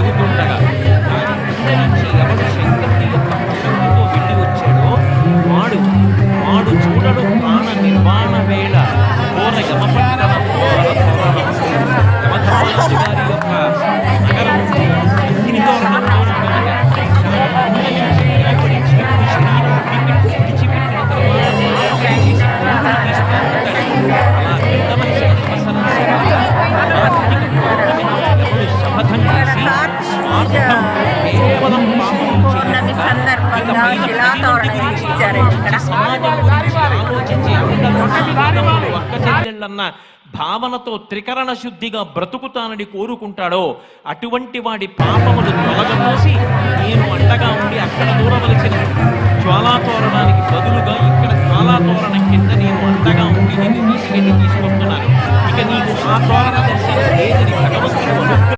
జరుగుతుండగా దాని నుంచి ఎవడు శంకరుడి యొక్క ప్రసక్తితో వెళ్ళి వచ్చాడో వాడు వాడు చూడడు ప్రాణ నిర్వాణ వేళ ఘోర యమపట్టణం యమధర్మరాజు గారి యొక్క నగరం అగ్ని తోరణంతో ఉండగా విడిచిపెట్టిన శపథం చేసి కేవలం సమాజం గురించి ఆలోచించి ఒక్క చెల్లెళ్ళన్న భావనతో త్రికరణ శుద్ధిగా బ్రతుకుతానని కోరుకుంటాడో అటువంటి వాడి పాపములు తొలగమోసి నేను అండగా ఉండి అక్కడ దూరవలసిన జ్వాలాతోరణానికి బదులుగా ఇక్కడ జ్వాలాతోరణం కింద నేను అండగా ఉండి నిన్ను తీసుకొస్తున్నాను. ఇక నీకు ఆ తోరణ దర్శనం లేదని భగవంతుడు